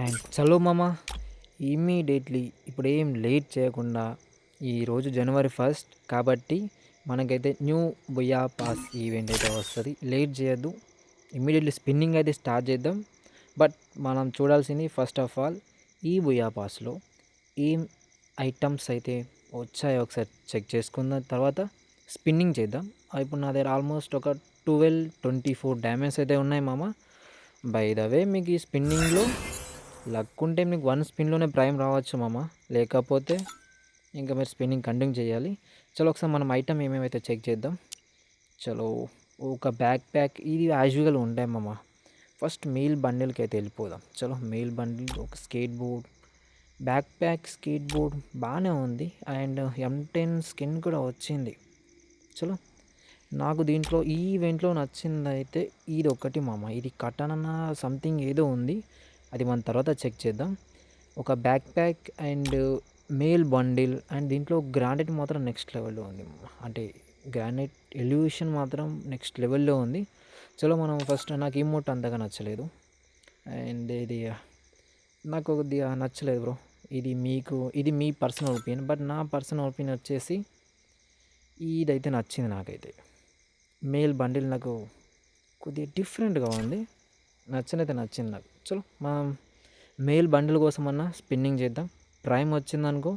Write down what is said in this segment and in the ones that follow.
And చలో మామ immediately ఇప్పుడు ఏం లేట్ చేయకుండా ఈరోజు జనవరి 1 కాబట్టి మనకైతే న్యూ బుయా పాస్ ఈవెంట్ అయితే వస్తుంది. లేట్ చేయొద్దు, ఇమ్మీడియట్లీ స్పిన్నింగ్ అయితే స్టార్ట్ చేద్దాం. బట్ మనం చూడాల్సింది ఫస్ట్ ఆఫ్ ఆల్ ఈ బుయా పాస్లో ఏం ఐటమ్స్ అయితే వచ్చాయో ఒకసారి చెక్ చేసుకున్న తర్వాత స్పిన్నింగ్ చేద్దాం. ఇప్పుడు నా దగ్గర ఆల్మోస్ట్ ఒక 12-24 డ్యామేజ్ అయితే ఉన్నాయి మామ. బై ద వే మీకు ఈ స్పిన్నింగ్లో లక్ ఉంటే మీకు 1 స్పిన్లోనే ప్రైమ్ రావచ్చు మామ, లేకపోతే ఇంకా మీరు స్పిన్నింగ్ కంటిన్యూ చేయాలి. చలో ఒకసారి మనం ఐటమ్ ఏమేమైతే చెక్ చేద్దాం. చలో ఒక బ్యాక్ ప్యాక్ ఇది యాజువల్ ఉంటాయి మామ. ఫస్ట్ మెయిల్ బండిల్కి అయితే వెళ్ళిపోదాం. చలో మెయిల్ బండిల్ ఒక skateboard, backpack skateboard బాగానే ఉంది. అండ్ M10 స్కిన్ కూడా వచ్చింది. చలో నాకు దీంట్లో ఈ ఈవెంట్లో నచ్చింది అయితే ఇది ఒకటి మామ. ఇది కటనన్న సంథింగ్ ఏదో ఉంది, అది మన తర్వాత చెక్ చేద్దాం. ఒక back pack and mail bundle and దీంట్లో గ్రానైట్ మాత్రం నెక్స్ట్ లెవెల్లో ఉంది. అంటే గ్రానైట్ ఎలివేషన్ మాత్రం నెక్స్ట్ లెవెల్లో ఉంది. చలో మనం ఫస్ట్ నాకు ఇమోట్ అంతగా నచ్చలేదు అండ్ ఇది నాకు కొద్దిగా నచ్చలేదు బ్రో. ఇది మీ పర్సనల్ ఒపీనియన్, బట్ నా పర్సనల్ ఒపీనియన్ వచ్చేసి ఇదైతే నచ్చింది నాకైతే. మెయిల్ బండిల్ నాకు కొద్దిగా డిఫరెంట్గా ఉంది, నచ్చింది నాకు. చలో మనం మెయిల్ బండిల్ కోసమన్నా స్పిన్నింగ్ చేద్దాం. ప్రైమ్ వచ్చిందనుకో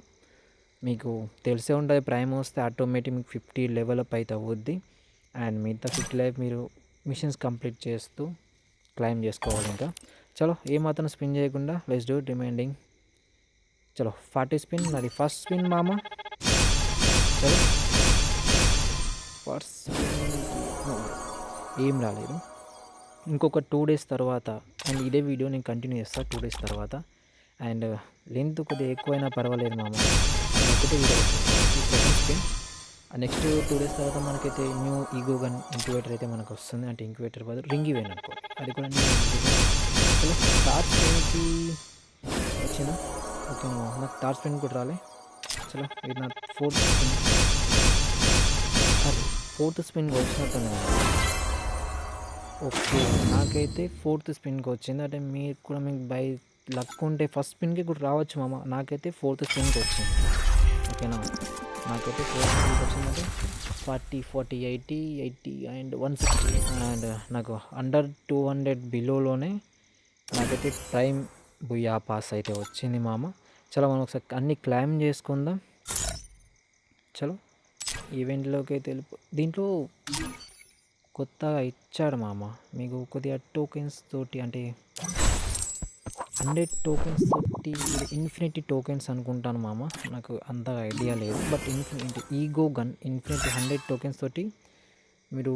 మీకు తెలిసే ఉంటుంది, ప్రైమ్ వస్తే ఆటోమేటిక్ మీకు 50 లెవెల్ అప్ అయితే అవుద్ది. అండ్ మిగతా 50 లైఫ్ మీరు మిషన్స్ కంప్లీట్ చేస్తూ క్లైమ్ చేసుకోవాలి. ఇంకా చలో ఏమాత్రం స్పిన్ చేయకుండా లెట్స్ డూ రిమైండింగ్. చలో 40 స్పిన్, అది ఫస్ట్ స్పిన్ మామ. చలో ఫస్ట్ ఏం రాలేదు. ఇంకొక 2 డేస్ తర్వాత అండ్ ఇదే వీడియో నేను కంటిన్యూ చేస్తాను 2 డేస్ తర్వాత. అండ్ లెంత్ కొద్దిగా ఎక్కువైనా పర్వాలేదు మామ, ఒకటే వీడియో వస్తుంది సెకండ్ స్పిన్. నెక్స్ట్ 2 డేస్ తర్వాత మనకైతే న్యూ ఈగో గన్ ఇంక్యుబేటర్ అయితే మనకు వస్తుంది. అంటే ఇంక్యుబేటర్ బదులు రింగ్ ఇవేన్ అనుకో, అది కూడా న్యూ. చలో థర్డ్ స్పిన్కి వచ్చిన ఓకే నాకు థర్డ్ స్పిన్ కూడా రాలే. చలో ఇది నా ఫోర్త్ స్పిన్, అది ఫోర్త్ స్పిన్కి వచ్చినట్టుంది. ఓకే నాకైతే ఫోర్త్ స్పిన్కి వచ్చింది. అంటే మీరు కూడా మీకు బై లక్ ఉంటే ఫస్ట్ స్పిన్కి కూడా రావచ్చు మామ. నాకైతే ఫోర్త్ స్పిన్కి వచ్చింది. ఓకేనా, నాకైతే ఫోర్త్ స్పిన్కి వచ్చిందంటే 40, 40, 80, 80 అండ్ 160 అండ్ నాకు అండర్ 200 బిలోలోనే నాకైతే ప్రైమ్ బుయా పాస్ అయితే వచ్చింది మామ. చలో మనం ఒకసారి అన్నీ క్లైమ్ చేసుకుందాం. చలో ఈవెంట్లోకి అయితే దీంట్లో కొత్తగా ఇచ్చాడు మామ మీకు కొద్దిగా టోకెన్స్ తోటి, అంటే 100 టోకెన్స్ తోటి, ఇది ఇన్ఫినిటీ టోకెన్స్ అనుకుంటాను మామ, నాకు అంతగా ఐడియా లేదు. But infinity ego gun infinity 100 tokens తోటి మీరు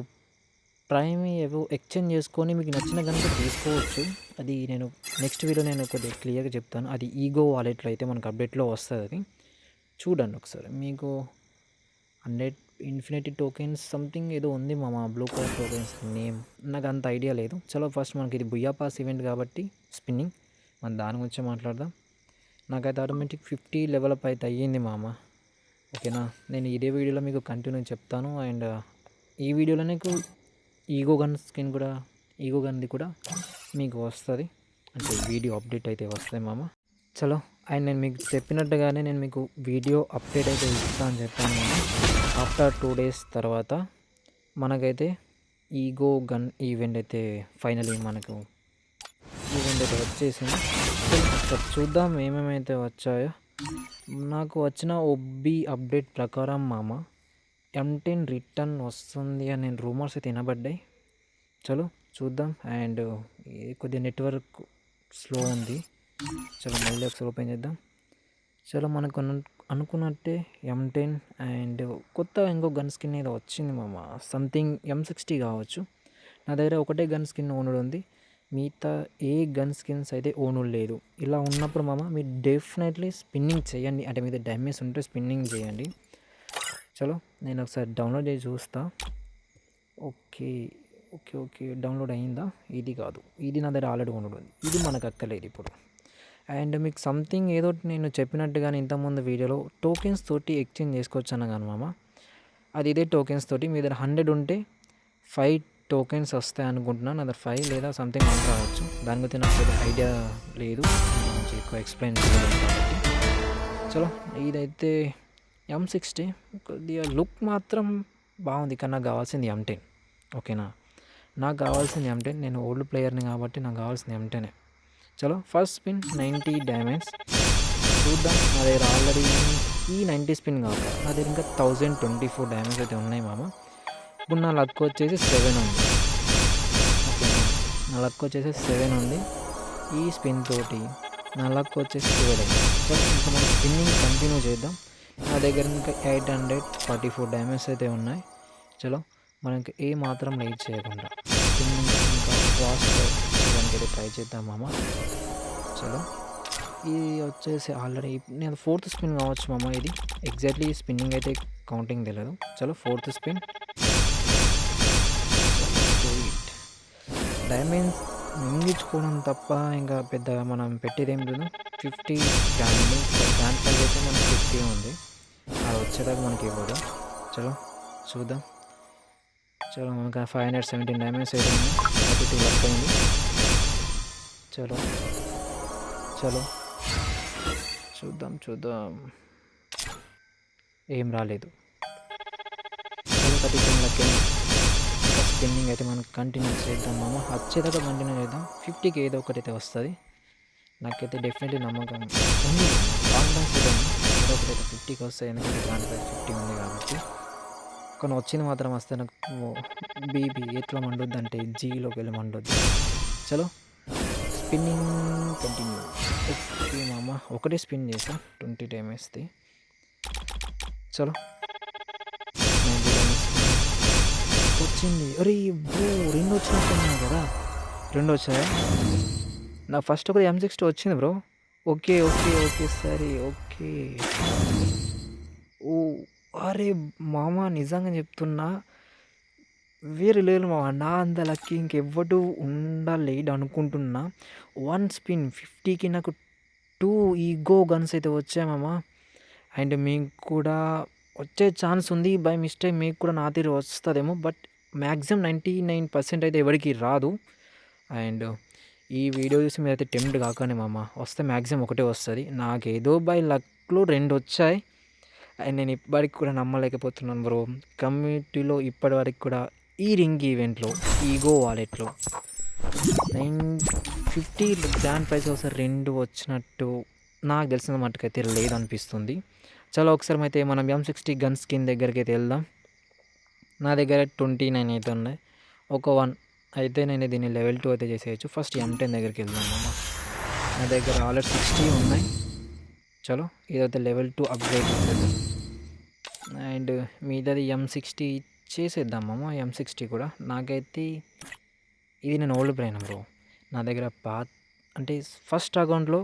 ప్రైమ్ ఏవో ఎక్స్చేంజ్ చేసుకొని మీకు నచ్చిన గన్ కూడా తీసుకోవచ్చు. అది నేను నెక్స్ట్ వీడియో నేను కొద్దిగా క్లియర్గా చెప్తాను. అది ఈగో వాలెట్లో అయితే మనకు అప్డేట్లో వస్తుంది. అది చూడండి ఒకసారి. మీకు 100 ఇన్ఫినిటీ టోకెన్స్ సంథింగ్ ఏదో ఉంది మామ, బ్లూ కలర్ టోకెన్స్ నేమ్ నాకు అంత ఐడియా లేదు. చలో ఫస్ట్ మనకి ఇది బుయా పాస్ ఈవెంట్ కాబట్టి స్పిన్నింగ్ మనం దాని గురించి మాట్లాడదాం. నాకైతే ఆటోమేటిక్ 50 లెవెల్ అప్ అయితే అయ్యింది మామ. ఓకేనా, నేను ఇదే వీడియోలో మీకు కంటిన్యూ చెప్తాను. అండ్ ఈ వీడియోలో నీకు ఈగో గన్ స్కిన్ కూడా, ఈగో గన్ది కూడా మీకు వస్తుంది. అంటే వీడియో అప్డేట్ అయితే వస్తుంది మామ. చలో అండ్ నేను మీకు చెప్పినట్టుగానే నేను మీకు వీడియో అప్డేట్ అయితే ఇస్తాను అని చెప్పాను మామ. ఆఫ్టర్ 2 డేస్ తర్వాత మనకైతే ఈగో గన్ ఈవెంట్ అయితే ఫైనలీ మనకు ఈవెంట్ అయితే వచ్చేసింది. ఒకసారి చూద్దాం ఏమేమైతే వచ్చాయో. నాకు వచ్చిన ఒబ్బి అప్డేట్ ప్రకారం మామ M10 రిటర్న్ వస్తుంది అని నేను రూమర్స్ అయితే వినబడ్డాయి. చలో చూద్దాం. అండ్ కొద్దిగా నెట్వర్క్ స్లో ఉంది. చలో మళ్ళీ ఒకసారి ఓపెన్ చేద్దాం. చలో మనకు అనుకున్నట్టే M10 అండ్ కొత్త ఇంకో గన్ స్కిన్ ఏదో వచ్చింది మామ, సంథింగ్ M60 కావచ్చు. నా దగ్గర ఒకటే గన్ స్కిన్ ఓనుడు ఉంది, మిగతా ఏ గన్ స్కిన్స్ అయితే ఓనుడు లేదు. ఇలా ఉన్నప్పుడు మామ మీరు డెఫినెట్లీ స్పిన్నింగ్ చేయండి. అంటే మీద డ్యామేజ్ ఉంటే స్పిన్నింగ్ చేయండి. చలో నేను ఒకసారి డౌన్లోడ్ చేసి చూస్తా. ఓకే ఓకే ఓకే డౌన్లోడ్ అయ్యిందా? ఇది కాదు, ఇది నా దగ్గర ఆల్రెడీ ఓనుడు ఉంది, ఇది మనకు అక్కర్లేదు ఇప్పుడు. అండ్ మీకు సంథింగ్ ఏదో నేను చెప్పినట్టుగానే ఇంతకుముందు వీడియోలో టోకెన్స్ తోటి ఎక్స్చేంజ్ చేసుకోవచ్చు అన్న కానీ మామ, అది ఇదే టోకెన్స్ తోటి మీ దగ్గర 100 ఉంటే 5 టోకెన్స్ వస్తాయి అనుకుంటున్నాను. అది 5 లేదా సంథింగ్ 1 రావచ్చు. దాని గురించి నాకు పెద్ద ఐడియా లేదు. దాని గురించి ఎక్కువ ఎక్స్‌ప్లెయిన్ చేయలేను కాబట్టి. చలో ఇదైతే M60 కొద్దిగా లుక్ మాత్రం బాగుంది. కానీ నాకు కావాల్సింది M10. ఓకేనా, నాకు కావాల్సింది M10. నేను ఓల్డ్ ప్లేయర్ని కాబట్టి నాకు కావాల్సింది M10. చలో ఫస్ట్ స్పిన్ 90 డైమండ్స్ చూద్దాం. నా దగ్గర ఆల్రెడీ ఈ 90 స్పిన్ కాక నా దగ్గర ఇంకా 1024 డైమండ్స్ అయితే ఉన్నాయి మామ. ఇప్పుడు నా లక్ వచ్చేసి 7 ఉంది. ఓకేనా, నా లక్ వచ్చేసి 7 ఉంది. ఈ స్పిన్ తోటి నా లక్ వచ్చేసి 12 అయింది. సో ఇంకా మనం స్పిన్నింగ్ కంటిన్యూ చేద్దాం. నా దగ్గర ఇంకా 844 డైమండ్స్ అయితే ఉన్నాయి. చలో మనం ఇంకా ఏ మాత్రం లేట్ చేయకుండా స్పిన్నింగ్ ఇంకా ఫాస్ట్గా చేయడానికి అయితే ట్రై చేద్దాం మామ. చలో ఇది వచ్చేసి ఆల్రెడీ నేను 4th స్పిన్ కావచ్చు మామ. ఇది ఎగ్జాక్ట్లీ స్పిన్నింగ్ అయితే కౌంటింగ్ తెలియదు. చలో 4th స్పిన్. డైమండ్స్ మింగించుకోవడం తప్ప ఇంకా పెద్దగా మనం పెట్టేది ఏం లేదు. 50 గ్రాండ్ ప్రైజ్ అయితే మనకి 50 ఉంది. అది వచ్చేదాకా మనకి ఇవ్వదు. చలో చూద్దాం. చలో మనకి 517 డైమండ్స్ అయితే ఉన్నాయి. 32 లక్ అయింది. చలో చలో చూద్దాం. ఏం రాలేదు. చలో 32 లక్ అయింది. ఇంకా స్పిన్నింగ్ అయితే మనం కంటిన్యూ చేద్దాం మామ. వచ్చేదాకా కంటిన్యూ చేద్దాం. 50కి ఏదో ఒకటి అయితే వస్తుంది. నాకైతే డెఫినెట్లీ నమ్మకం ఉంది. కాన్ఫిడెన్స్ అయితే ఉంది. ఏదో ఒకటి అయితే 50కి వస్తాయి. ఎందుకంటే గ్రాండ్ ప్రైజ్ 50 ఉంది కాబట్టి. కానీ వచ్చింది మాత్రం వస్తే నాకు బీబీ ఎట్లా మండుద్ది అంటే జీలోకి వెళ్ళి మండుద్ది. చలో స్పిన్నింగ్ కంటిన్యూ. ఓకే మామ, ఒకటే స్పిన్ చేసా 20 డైమండ్స్ది. చలో 90 డైమండ్స్ వచ్చింది. అరే బ్రో 2 వచ్చినట్టున్నాయి కదా. 2 వచ్చాయా? నా ఫస్ట్ ఒకటి M60 వచ్చింది బ్రో. ఓకే సరే ఓకే. ఓ అరే మామ, నిజంగా చెప్తున్నా వేరే లేదు మామ. నా అంత లక్కీ ఇంకెవ్వడు ఉండలేడు అనుకుంటున్నా. 1 స్పిన్ 50కి నాకు 2 ఈగో గన్స్ అయితే వచ్చాయి మామ. అండ్ మీకు కూడా వచ్చే ఛాన్స్ ఉంది. బై మిస్టేక్ మీకు కూడా నా తీరు వస్తుందేమో. బట్ మ్యాక్సిమం 99% అయితే ఎవరికి రాదు. అండ్ ఈ వీడియో చూసి మీరైతే టెంప్ట్ కాకండి మామ. వస్తే మ్యాక్సిమం ఒకటే వస్తుంది. నాకేదో బై లక్లో 2 వచ్చాయి. అండ్ నేను ఇప్పటికి కూడా నమ్మలేకపోతున్నాను బ్రో. కమ్యూనిటీలో ఇప్పటివరకు కూడా ఈ రింగ్ ఈవెంట్లో ఈగో వాలెట్లో 950 గ్రాండ్ ప్రైజ్ ఒకసారి 2 వచ్చినట్టు నాకు తెలిసిన మట్టుకైతే లేదనిపిస్తుంది. చలో ఒకసారి అయితే మనం M60 గన్ స్కిన్ దగ్గరికి అయితే వెళ్దాం. నా దగ్గర 29 అయితే ఉన్నాయి. ఒక 1 అయితే నేను దీన్ని లెవెల్ 2 అయితే చేసేయచ్చు. ఫస్ట్ M10 దగ్గరికి వెళ్దాం అమ్మ. నా దగ్గర ఆల్రెడీ 60 ఉన్నాయి. చలో ఇదైతే లెవెల్ 2 అప్గ్రేడ్ చేసేద్దాం. అండ్ మీదది M60 చేసేద్దామమ్మ. M60 కూడా నాకైతే ఇది నేను ఓల్డ్ బ్రెయిన్ బ్రో. నా దగ్గర అంటే ఫస్ట్ అకౌంట్లో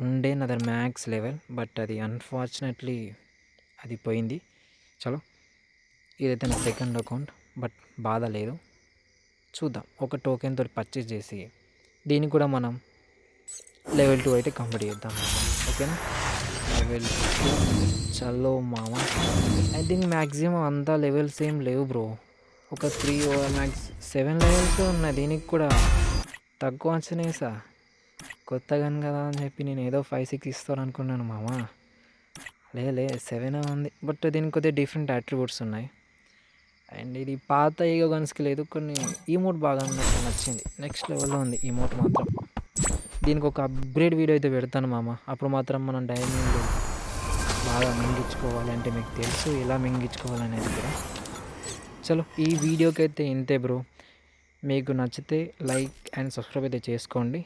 ఉండే నా దగ్గర మ్యాక్స్ లెవెల్. బట్ అది అన్ఫార్చునేట్లీ అది పోయింది. చలో ఇదైతే నా సెకండ్ అకౌంట్. బట్ బాధ లేదు, చూద్దాం. ఒక టోకెన్ తోటి పర్చేస్ చేసి దీన్ని కూడా మనం లెవెల్ 2 అయితే కంప్లీట్ చేద్దాం. ఓకేనా, లెవెల్ 2 చలో మామ. ఐ థింక్ మ్యాక్సిమం అంతా లెవెల్స్ ఏం లేవు బ్రో. ఒక 3 మ్యాక్స్ 7 లెవెల్స్ ఉన్నాయి. దీనికి కూడా తక్కువ అంచనేసా. కొత్త గన్ కదా అని చెప్పి నేను ఏదో 5-6 ఇస్తాను అనుకున్నాను మామ. లే 7 ఉంది. బట్ దీనికి కొద్దిగా డిఫరెంట్ అట్రిబ్యూట్స్ ఉన్నాయి. అండ్ ఇది పాత ఈగో గన్స్కి లేదు. కొన్ని ఈమోట్ బాగా నచ్చింది. నెక్స్ట్ లెవెల్లో ఉంది ఈమోట్ మాత్రం. దీనికి ఒక అప్గ్రేడ్ వీడియో అయితే పెడతాను మామ. అప్పుడు మాత్రం మనం డైమండ్ బాగా మింగించుకోవాలంటే మీకు తెలుసు ఎలా మింగించుకోవాలనేది కూడా. చలో ఈ వీడియోకి అయితే ఇంతే బ్రో. మీకు నచ్చితే లైక్ అండ్ సబ్స్క్రైబ్ అయితే చేసుకోండి.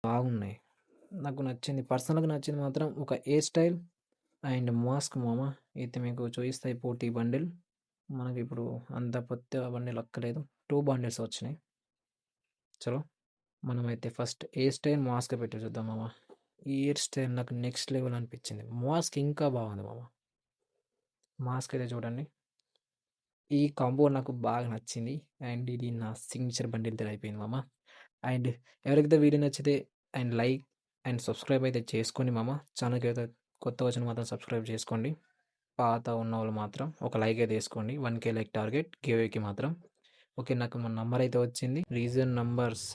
బాగున్నాయి. నాకు నచ్చింది. పర్సనల్‌గా నచ్చింది మాత్రం ఒక హెయిర్ స్టైల్ అండ్ మాస్క్ మామ. అయితే మీకు చూయిస్తా ఇప్పుడు ఈ బండిల్. మనకిప్పుడు అంత పెద్ద బండిల్ అక్కలేదు. 2 బండిల్స్ వచ్చినాయి. చలో మనమైతే ఫస్ట్ హెయిర్ స్టైల్, మాస్క్ పెట్టి చూద్దాం మామ. ఈ హెయిర్ స్టైల్ నాకు నెక్స్ట్ లెవెల్ అనిపించింది. మాస్క్ ఇంకా బాగుంది మామ. మాస్క్ అయితే చూడండి. ఈ కాంబో నాకు బాగా నచ్చింది. అండ్ ఇది నా సిగ్నేచర్ బండిల్‌తో అయిపోయింది మామ. అండ్ ఎవరికైతే వీడియో నచ్చితే అండ్ లైక్ అండ్ సబ్స్క్రైబ్ అయితే చేసుకోండి మామ. ఛానల్‌కి అయితే కొత్తగా వచ్చిన మాత్రం సబ్స్క్రైబ్ చేసుకోండి. పాత ఉన్నవాళ్ళు మాత్రం ఒక లైక్ అయితే ఏసుకోండి. 1,000 లైక్ టార్గెట్ గివ్ అవేకి మాత్రం. ఓకే. నాకు మన నంబర్ అయితే వచ్చింది. Reason numbers